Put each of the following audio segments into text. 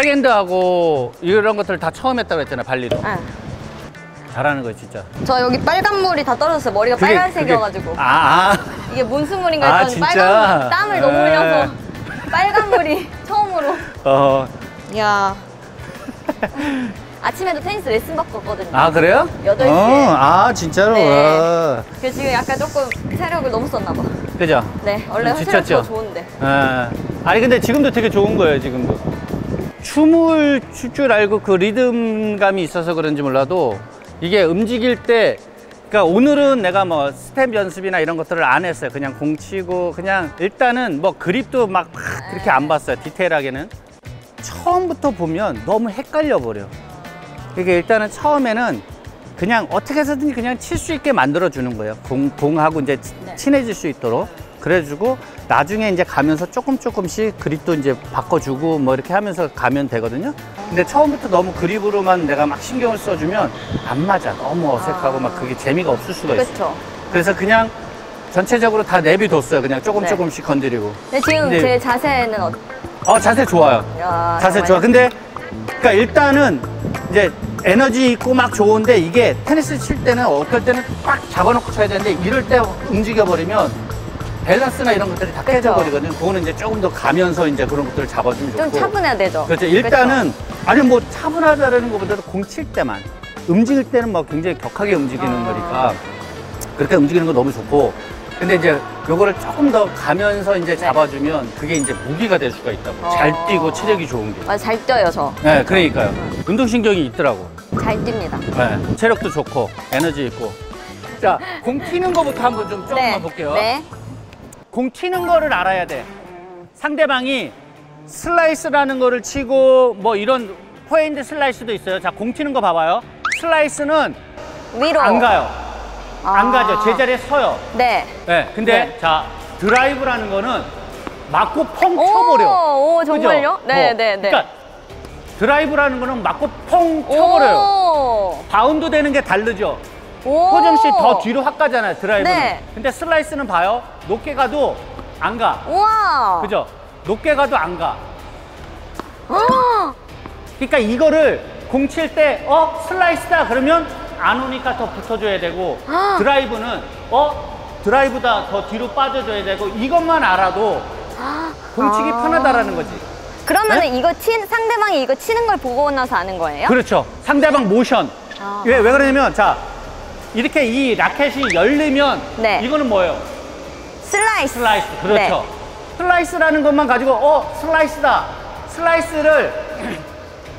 백핸드하고 이런 것들 다 처음 했다고 했잖아, 발리로. 네. 잘하는 거야, 진짜. 저 여기 빨간 물이 다 떨어졌어요. 머리가 빨간색이어가지고. 이게 몬스물인가 했더니 빨간 땀을 너무 흘려서 빨간 물이 처음으로. 이야. 아침에도 테니스 레슨 받고 왔거든요. 아, 그래요? 8시에. 아, 진짜로? 네. 그래서 지금 약간 조금 체력을 너무 썼나 봐. 그죠? 네, 원래 체력 더 좋은데. 아니, 근데 지금도 되게 좋은 거예요, 지금도. 춤을 출 줄 알고 그 리듬감이 있어서 그런지 몰라도 이게 움직일 때, 그러니까 오늘은 내가 뭐 스텝 연습이나 이런 것들을 안 했어요. 그냥 공 치고 그냥 일단은 뭐 그립도 막 그렇게 안 봤어요. 디테일하게는. 처음부터 보면 너무 헷갈려 버려. 이게 일단은 처음에는 그냥 어떻게 해서든지 그냥 칠 수 있게 만들어 주는 거예요. 공하고 이제 친해질 수 있도록. 그래주고 나중에 이제 가면서 조금씩 그립도 이제 바꿔주고 뭐 이렇게 하면서 가면 되거든요. 근데 처음부터 너무 그립으로만 내가 막 신경을 써주면 안 맞아. 너무 어색하고 막 그게 재미가 없을 수가 있어. 그렇죠. 그래서 그냥 전체적으로 다 내비뒀어요. 그냥 조금씩 건드리고. 근데 지금 제 자세는 자세 좋아요. 야, 자세 좋아. 근데 그러니까 일단은 이제 에너지 있고 막 좋은데 이게 테니스 칠 때는 어떨 때는 꽉 잡아놓고 쳐야 되는데 이럴 때 움직여버리면 밸런스나 이런 것들이 다 깨져버리거든요. 그거는 이제 조금 더 가면서 이제 그런 것들을 잡아주면 좋고. 좀 차분해야 되죠. 그렇죠. 일단은 아니 뭐 차분하다라는 것보다도 공 칠 때만 움직일 때는 뭐 굉장히 격하게 움직이는 거니까 그렇게 움직이는 거 너무 좋고. 근데 이제 요거를 조금 더 가면서 이제 잡아주면 그게 이제 무기가 될 수가 있다고. 잘 뛰고 체력이 좋은 게. 맞아, 잘 뛰어요, 저. 네, 그러니까요. 운동신경이 있더라고. 잘 뜁니다. 네, 체력도 좋고 에너지 있고. 자, 공 튀는 거부터 한번 좀 조금만 볼게요. 네. 공 튀는 거를 알아야 돼. 상대방이 슬라이스라는 거를 치고 뭐 이런 포핸드 슬라이스도 있어요. 자, 공 튀는 거 봐봐요. 슬라이스는 위로 안 가요. 안 가죠. 제자리에 서요. 네. 네. 근데 네. 자, 드라이브라는 거는 맞고 펑 쳐버려. 오, 정말요? 그죠? 네, 네, 네. 그러니까 드라이브라는 거는 맞고 펑 쳐버려요. 오. 바운드 되는 게 다르죠. 오. 호정 씨 더 뒤로 확 가잖아요, 드라이브는. 네. 근데 슬라이스는 봐요. 높게 가도 안 가. 우와. 그죠? 높게 가도 안 가. 아. 그러니까 이거를 공 칠 때 슬라이스다 그러면 안 오니까 더 붙어줘야 되고 드라이브는 드라이브다 더 뒤로 빠져줘야 되고 이것만 알아도 공치기 편하다라는 거지. 그러면은 네? 이거 상대방이 이거 치는 걸 보고 나서 아는 거예요? 그렇죠. 상대방 모션. 왜 그러냐면 자 이렇게 이 라켓이 열리면 네. 이거는 뭐예요? 슬라이스. 슬라이스. 그렇죠. 네. 슬라이스라는 것만 가지고 슬라이스다. 슬라이스를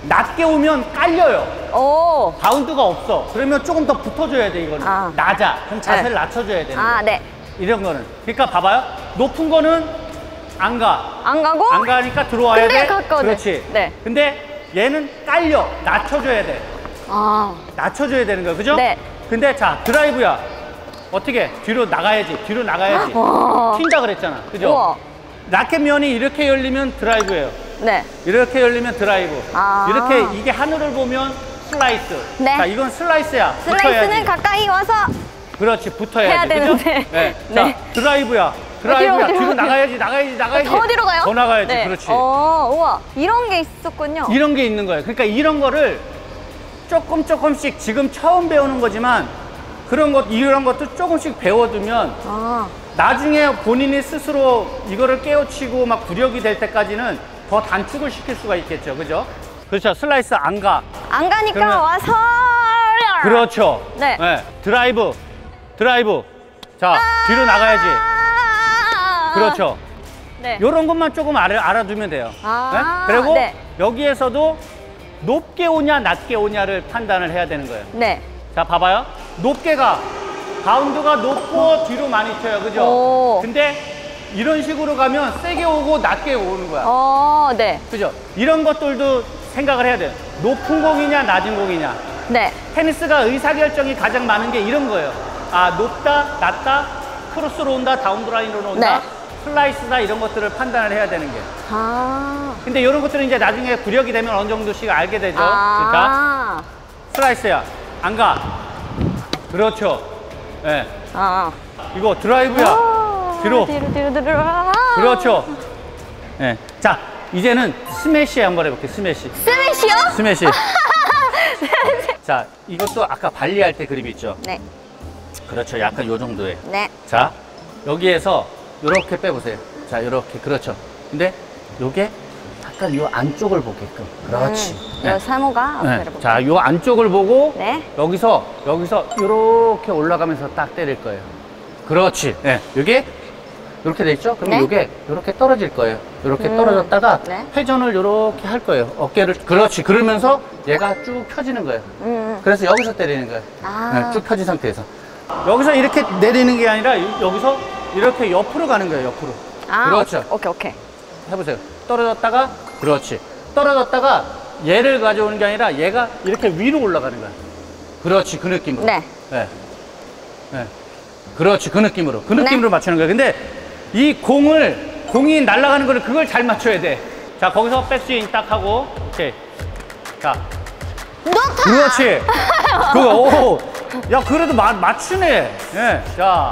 낮게 오면 깔려요. 오. 바운드가 없어. 그러면 조금 더 붙어줘야 돼, 이거는. 낮아. 그럼 자세를 네. 낮춰줘야 되는 거야. 네. 이런 거는. 그러니까 봐봐요. 높은 거는 안 가. 안 가고? 안 가니까 들어와야 근데 돼. 갔거든. 그렇지. 네. 근데 얘는 깔려. 낮춰줘야 돼. 낮춰줘야 되는 거야. 그죠? 네. 근데 자, 드라이브야. 어떻게? 뒤로 나가야지. 뒤로 나가야지. 튄다 그랬잖아. 그죠? 우와. 라켓 면이 이렇게 열리면 드라이브예요. 네. 이렇게 열리면 드라이브. 이렇게 이게 하늘을 보면 슬라이스. 네. 자, 이건 슬라이스야. 슬라이스는 붙어야지. 가까이 와서 그렇지, 붙어야지. 해야 그죠? 되는데. 네. 네. 자, 드라이브야. 드라이브야. 어디로, 뒤로 나가야지. 더 뒤로 가요? 더 나가야지. 네. 그렇지. 우와. 이런 게 있었군요. 이런 게 있는 거예요. 그러니까 이런 거를 조금씩 지금 처음 배우는 거지만 이런 것도 조금씩 배워두면 나중에 본인이 스스로 이거를 깨우치고 막 구력이 될 때까지는 더 단축을 시킬 수가 있겠죠. 그죠? 그렇죠. 슬라이스 안 가. 안 가니까 그러면- 와서. 그렇죠. 네. 드라이브. 자, 뒤로 나가야지. 그렇죠. 네. 이런 것만 조금 알아두면 돼요. 네? 그리고 네. 여기에서도 높게 오냐 낮게 오냐를 판단을 해야 되는 거예요. 네. 자, 봐봐요. 높게 가. 바운드가 높고 뒤로 많이 튀어요. 그죠? 근데 이런 식으로 가면 세게 오고 낮게 오는 거야. 네. 그죠? 이런 것들도 생각을 해야 돼요. 높은 공이냐 낮은 공이냐. 네. 테니스가 의사결정이 가장 많은 게 이런 거예요. 높다, 낮다, 크로스로 온다, 다운드라인으로 온다, 네. 슬라이스다 이런 것들을 판단을 해야 되는 게. 근데 이런 것들은 이제 나중에 구력이 되면 어느 정도씩 알게 되죠. 그러니까 슬라이스야. 안 가. 그렇죠. 네. 이거 드라이브야. 뒤로. 뒤로. 그렇죠. 네. 자, 이제는 스매시 한번 해볼게요. 스매시. 스매시요? 스매시. 자, 이것도 아까 발리할 때 그립 있죠? 네. 그렇죠. 약간 요 정도에. 네. 자, 여기에서 요렇게 빼보세요. 자, 요렇게. 그렇죠. 근데 요게 약간 요 안쪽을 보게끔. 그렇지. 요 세모가 네. 앞에를 보고. 자, 요 안쪽을 보고 네. 여기서 요렇게 올라가면서 딱 때릴 거예요. 그렇지. 네. 요게 이렇게 돼 있죠? 그럼 네. 요게 요렇게 떨어질 거예요. 요렇게 떨어졌다가 네. 회전을 요렇게 할 거예요. 어깨를. 그렇지. 그러면서 얘가 쭉 펴지는 거예요. 그래서 여기서 때리는 거예요. 아. 네, 쭉 펴진 상태에서. 여기서 이렇게 내리는 게 아니라 여기서 이렇게 옆으로 가는 거예요. 옆으로. 아, 그렇죠. 오케이. 해보세요. 떨어졌다가 그렇지. 떨어졌다가 얘를 가져오는 게 아니라 얘가 이렇게 위로 올라가는 거야. 그렇지. 그 느낌으로. 네. 네. 네. 그렇지. 그 느낌으로. 그 느낌으로 맞추는 거야. 근데 이 공이 날아가는 거를 그걸 잘 맞춰야 돼. 자, 거기서 백스윙 딱 하고. 오케이. 자. 넣다! 그렇지. 그거, 오. 야, 그래도 맞추네. 예. 자.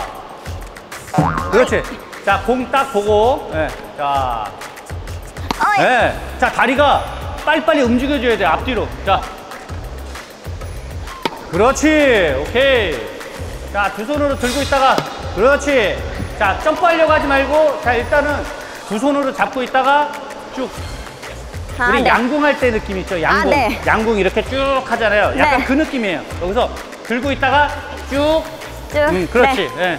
그렇지. 자, 공 딱 보고. 예. 자. 어이. 예. 자, 다리가 빨리빨리 움직여줘야 돼. 앞뒤로. 자. 그렇지. 오케이. 자, 두 손으로 들고 있다가. 그렇지. 자, 점프하려고 하지 말고. 자, 일단은 두 손으로 잡고 있다가 쭉. 우리 네. 양궁할 때 느낌 있죠? 양궁. 네. 양궁 이렇게 쭉 하잖아요. 약간 네. 그 느낌이에요. 여기서 들고 있다가 쭉. 쭉. 그렇지. 네. 예.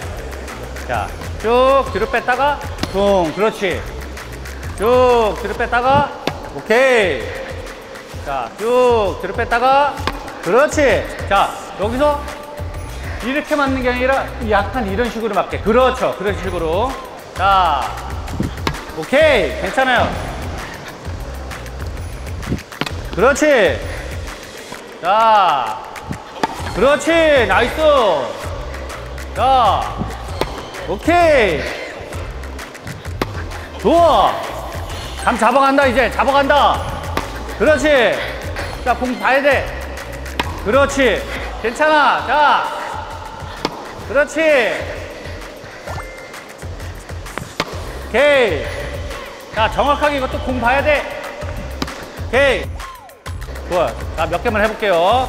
자, 쭉 뒤로 뺐다가 붕. 그렇지. 쭉 뒤로 뺐다가 오케이. 자, 쭉 뒤로 뺐다가 그렇지. 자, 여기서 이렇게 맞는 게 아니라 약간 이런 식으로 맞게. 그렇죠. 그런 식으로. 자, 오케이. 괜찮아요. 그렇지. 자, 그렇지. 나이스. 자, 오케이. 좋아. 감 잡아간다, 이제. 잡아간다. 그렇지. 자, 공 봐야 돼. 그렇지. 괜찮아. 자, 그렇지. 오케이. 자, 정확하게 이것도 공 봐야 돼. 오케이. 좋아. 자, 몇 개만 해볼게요.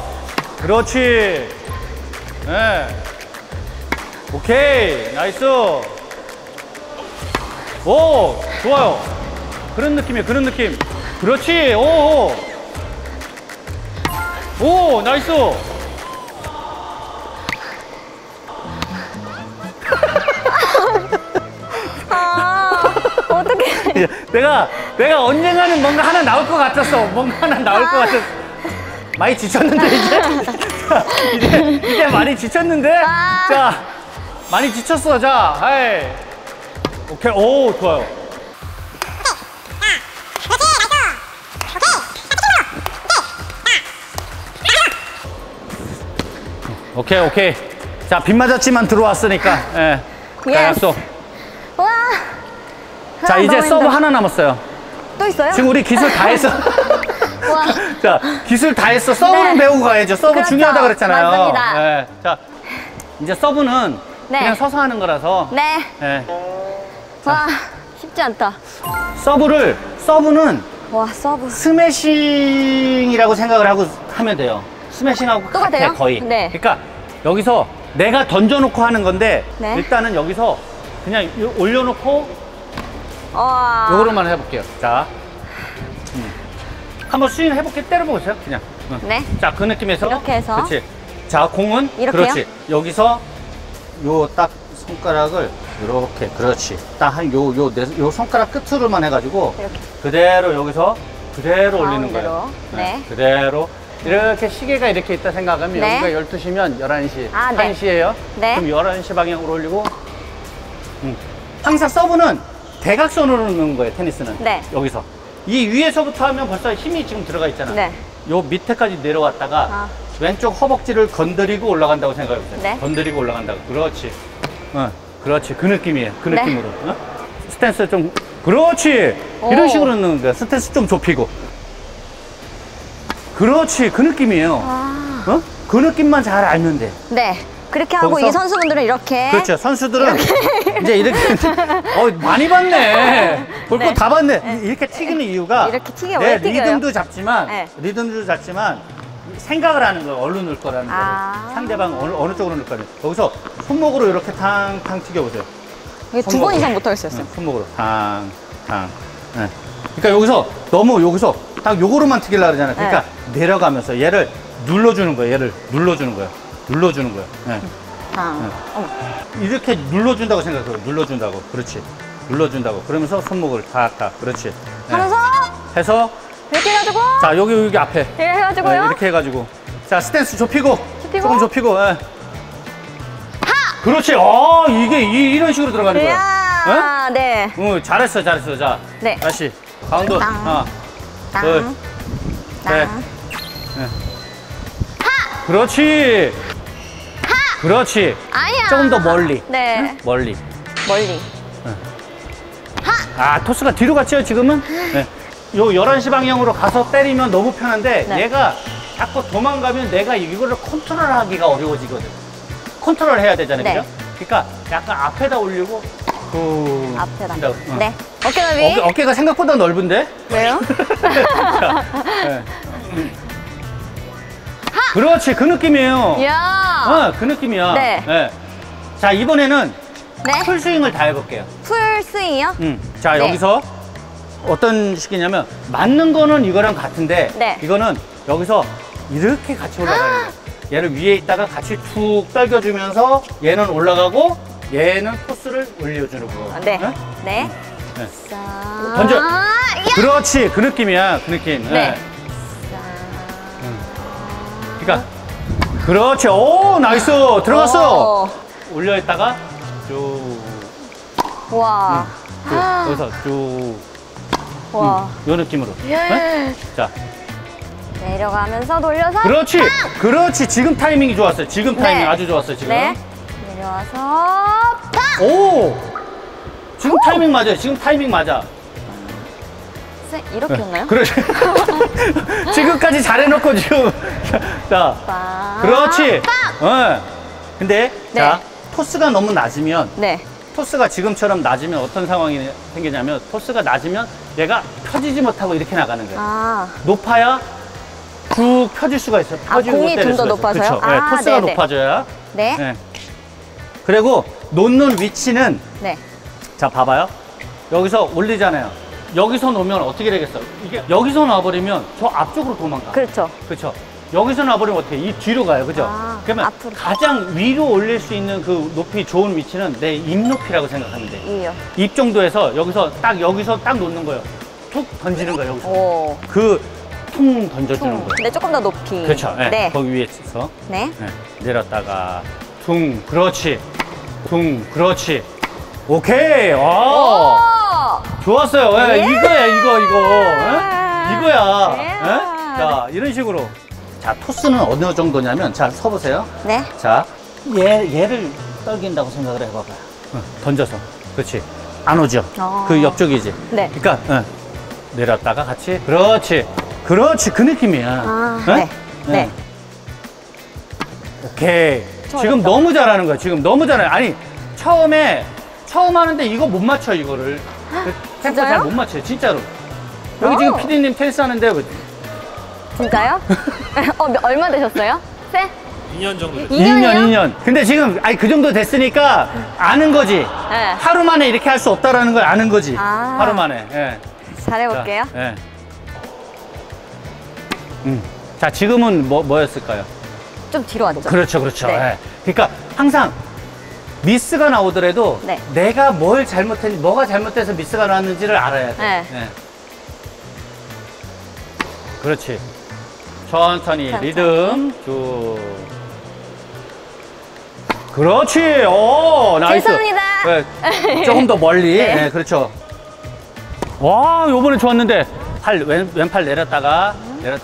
그렇지. 네. 오케이. 나이스. 오, 좋아요. 그런 느낌이에요. 그런 느낌. 그렇지. 오. 오, 나이스. 어떡해. 내가 언젠가는 뭔가 하나 나올 것 같았어. 뭔가 하나 나올 것 같았어. 많이 지쳤는데, 이제 많이 지쳤는데? 자, 많이 지쳤어. 자, 하이. 오케이. 오, 좋아요. 오케이. 자, 빗 맞았지만 들어왔으니까. 예. 자, 약속. 와. 자, 이제 서브 힘들어. 하나 남았어요. 또 있어요? 지금 우리 기술 다 했어. 와. 자, 기술 다 했어. 서브는 네. 배우고 가야죠. 서브 그렇죠. 중요하다 그랬잖아요. 맞습니다. 네. 자, 이제 서브는 네. 그냥 서서 하는 거라서. 네. 네. 와, 쉽지 않다. 서브는 와, 서브. 스매싱이라고 생각을 하고 하면 돼요. 스매싱하고 똑같아요? 거의. 네. 그러니까 여기서 내가 던져놓고 하는 건데 네. 일단은 여기서 그냥 올려놓고 와. 요거로만 해볼게요. 자, 한번 스윙 해볼게. 때려보세요. 그냥. 네. 자, 그 느낌에서. 이렇게 해서. 그렇지. 자, 공은. 이렇게요? 그렇지. 여기서 요 딱 손가락을 이렇게. 그렇지. 딱 한 요 손가락 끝으로만 해가지고. 이렇게. 그대로 여기서 그대로 올리는 가운데로. 거예요. 네. 그대로. 이렇게 시계가 이렇게 있다 생각하면 네. 여기가 12시면 11시. 아, 네. 1시예요. 네. 그럼 11시 방향으로 올리고. 항상 서브는 대각선으로 넣는 거예요, 테니스는. 네. 여기서. 이 위에서부터 하면 벌써 힘이 지금 들어가 있잖아. 네. 요 밑에까지 내려왔다가 아. 왼쪽 허벅지를 건드리고 올라간다고 생각해보세요. 네. 건드리고 올라간다고. 그렇지. 그렇지. 그 느낌이에요. 그 네. 느낌으로. 스탠스 좀. 그렇지. 오. 이런 식으로 넣는 거야. 스탠스 좀 좁히고. 그렇지. 그 느낌이에요. 아. 그 느낌만 잘 알면 돼. 네. 그렇게 하고 거기서? 이 선수분들은 이렇게. 그렇죠. 선수들은 이제 이렇게 많이 봤네. 볼 거 다 봤네. 이렇게 튀기는 이유가 이렇게 튀겨, 내 왜 튀겨요? 리듬도 잡지만 네. 리듬도 잡지만 생각을 하는 거예요. 어디로 넣을 거라는 거예요. 상대방 어느 쪽으로 넣을 거를. 여기서 손목으로 이렇게 탕탕 튀겨보세요. 이게 2번 이상 못하겠어요. 손목으로 탕탕. 네. 그러니까 여기서 너무 여기서 딱 요거로만 튀기려고 그러잖아요. 그러니까 내려가면서 얘를 눌러주는 거예요. 얘를 눌러주는 거예요. 눌러주는 거예요. 네. 이렇게 눌러준다고 생각해요. 눌러준다고. 그렇지. 눌러준다고. 그러면서 손목을 탁탁. 그렇지. 하면서 해서 이렇게 해가지고 자 여기 앞에 이렇게 해가지고요. 이렇게 해가지고 자 스탠스 좁히고 조금 좁히고 그렇지. 이게 이런 식으로 들어가는 거야. 네. 잘했어 잘했어. 자 네. 다시 가운데 하나 둘 셋 그렇지. 그렇지. 아니야. 조금 더 멀리. 네. 멀리. 토스가 뒤로 갔죠, 지금은? 네. 요 11시 방향으로 가서 때리면 너무 편한데, 얘가 자꾸 도망가면 내가 이거를 컨트롤하기가 어려워지거든. 컨트롤 해야 되잖아요, 그죠? 그러니까 약간 앞에다 올리고, 앞에다. 네. 어깨 넓이. 어깨가 생각보다 넓은데? 왜요? 자, 그렇지, 그 느낌이에요. 이야. 그 느낌이야. 네. 자, 이번에는 풀스윙을 다 해볼게요. 풀스윙이요? 자, 여기서 어떤 식이냐면, 맞는 거는 이거랑 같은데, 이거는 여기서 이렇게 같이 올라가는 거예요. 얘를 위에 있다가 같이 툭 떨겨주면서, 얘는 올라가고, 얘는 토스를 올려주는 거. 네. 던져. 그렇지, 그 느낌이야, 그 느낌. 그러니까 그렇지. 오 나이스 들어갔어. 올려 있다가 쭉 와 여기서 쭉 와 요 느낌으로 자 내려가면서 돌려서 그렇지 그렇지. 지금 타이밍이 좋았어요. 지금 타이밍 아주 좋았어요. 지금 내려와서 오 지금 타이밍 맞아요. 지금 타이밍 맞아. 이렇게 했나요? 그래. 지금까지 잘해놓고 지금. 자, 그렇지. 근데, 자, 토스가 너무 낮으면, 토스가 지금처럼 낮으면 어떤 상황이 생기냐면, 토스가 낮으면 얘가 펴지지 못하고 이렇게 나가는 거예요. 높아야 쭉 펴질 수가 있어요. 펴지고 공이 좀 더 높아서요? 그렇죠. 토스가 높아져야. 그리고 놓는 위치는, 자, 봐봐요. 여기서 올리잖아요. 여기서 놓으면 어떻게 되겠어? 이게 여기서 놔버리면 저 앞쪽으로 도망가. 그렇죠. 여기서 놔버리면 어떻게? 이 뒤로 가요. 그죠? 그러면 앞으로. 가장 위로 올릴 수 있는 그 높이 좋은 위치는 내 입 높이라고 생각하면 돼. 입 정도에서 여기서 딱 놓는 거예요. 툭 던지는 거예요. 여기서. 퉁 던져주는 거예요. 근데 조금 더 높이. 그렇죠. 거기 위에서. 내렸다가 퉁. 그렇지. 퉁. 그렇지. 오케이. 좋았어요. 이거야, 이거. 이거야. 자, 이런 식으로. 자, 토스는 어느 정도냐면, 자, 서보세요. 자, 얘를 떨긴다고 생각을 해봐봐요. 던져서. 그렇지. 안 오죠? 그 옆쪽이지? 그러니까, 내렸다가 같이. 그렇지. 그 느낌이야. 오케이. 지금 너무 잘하는 거야. 지금 너무 잘해. 아니, 처음 하는데 이거 못 맞춰, 이거를. 템포 잘 못 맞춰요, 진짜로. 여기 지금 피디님 테니스 하는데. 진짜요? 얼마 되셨어요? 2년 정도 됐어요. 2년. 근데 지금, 그 정도 됐으니까 아는 거지. 하루 만에 이렇게 할 수 없다라는 걸 아는 거지. 하루 만에. 잘해볼게요. 자, 지금은 뭐였을까요? 좀 뒤로 왔죠. 그렇죠. 그러니까 항상 미스가 나오더라도 내가 뭐가 잘못돼서 미스가 나왔는지를 알아야 돼. 그렇지. 천천히 리듬 쭉. 그렇지. 나이스. 죄송합니다. 조금 더 멀리. 그렇죠. 와, 요번에 좋았는데 왼팔 내렸다가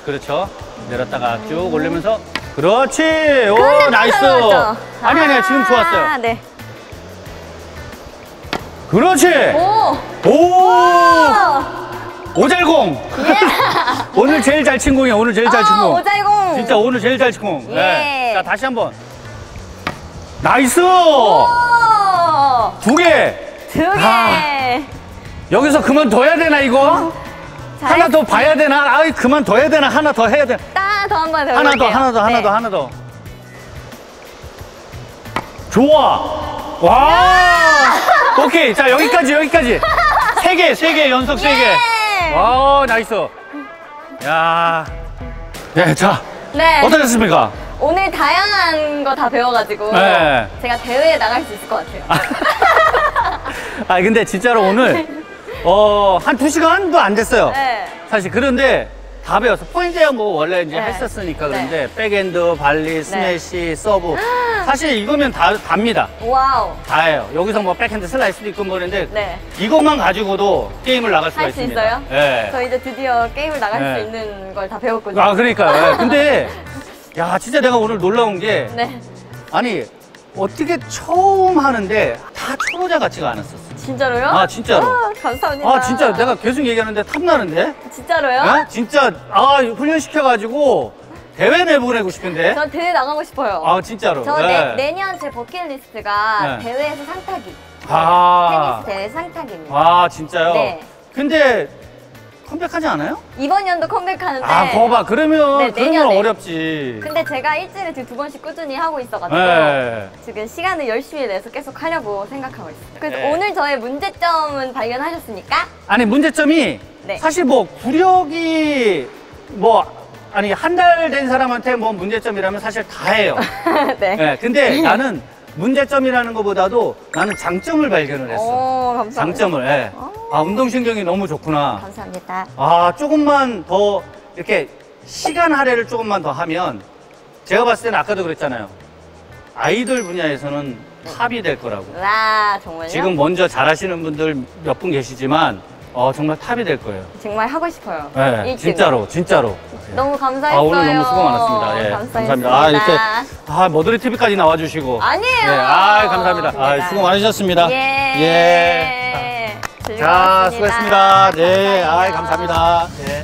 그렇죠. 내렸다가 쭉 올리면서 그렇지. 오, 나이스. 아니야, 지금 좋았어요. 그렇지. 오잘공. 오늘 제일 잘 친 공이야. 오늘 제일 잘 친 공. 오잘공. 진짜 오늘 제일 잘 친 공. 자, 다시 한번. 나이스. 2개. 여기서 그만둬야 되나 이거? 하나 더 봐야 되나? 아이 그만둬야 되나? 하나 더 해야 되나? 딱 더 한 번 더. 하나 더. 좋아. 와. 오케이. 자 여기까지. 3개 연속 3개. 예! 와 나이스. 야. 네, 자. 네. 어떠셨습니까? 오늘 다양한 거 다 배워가지고 네. 제가 대회에 나갈 수 있을 것 같아요. 아 근데 진짜로 오늘 한 2시간도 안 됐어요. 네. 사실 그런데 다 배웠어. 포인트야 뭐 원래 이제 네. 했었으니까 그런데 백엔드, 발리, 스매시, 서브 사실 이거면 답니다. 와우. 다예요. 여기서 뭐 백핸드 슬라이스도 있고 뭐 그런데 네. 이것만 가지고도 게임을 나갈 수가 할 수 있습니다. 있어요? 네. 저 이제 드디어 게임을 나갈 네. 수 있는 걸 다 배웠거든요. 아 그러니까요. 근데 야 진짜 내가 오늘 놀라운 게 네. 아니 어떻게 처음 하는데 다 초보자 같지가 않았었어. 진짜로요? 아 진짜로. 감사합니다. 아 진짜 내가 계속 얘기하는데 탐나는데? 진짜로요? 네? 진짜 훈련시켜가지고 대회 내보내고 싶은데? 전 대회 나가고 싶어요. 아 진짜로. 저 네. 내년 제 버킷리스트가 네. 대회에서 상타기. 아, 테니스 대회 상타기입니다. 아 진짜요? 네. 근데 컴백하지 않아요? 이번 연도 컴백하는데. 아 거봐 그러면 네, 그러면 내년에. 어렵지. 근데 제가 일주일에 지금 2번씩 꾸준히 하고 있어가지고 네. 지금 시간을 열심히 내서 계속 하려고 생각하고 있어요. 그래서 네. 오늘 저의 문제점은 발견하셨습니까? 아니 문제점이 네. 사실 뭐 구력이 뭐 아니 한 달 된 사람한테 뭐 문제점이라면 사실 다예요. 네. 네, 근데 나는 문제점이라는 것보다도 나는 장점을 발견을 했어. 오, 감사합니다. 장점을. 예. 아 운동신경이 너무 좋구나. 감사합니다. 아 조금만 더 이렇게 시간 할애를 조금만 더 하면 제가 봤을 때는 아까도 그랬잖아요. 아이돌 분야에서는 탑이 될 거라고. 와, 정말요? 지금 먼저 잘하시는 분들 몇 분 계시지만 정말 탑이 될 거예요. 정말 하고 싶어요. 네, 일찍은. 진짜로. 너무 감사했어요. 아, 오늘 너무 수고 많았습니다. 예, 감사했습니다. 아, 이렇게, 머더리 TV까지 나와주시고. 아니에요. 네, 감사합니다. 아, 수고 많으셨습니다. 예. 자, 수고했습니다. 네, 감사합니다. 네.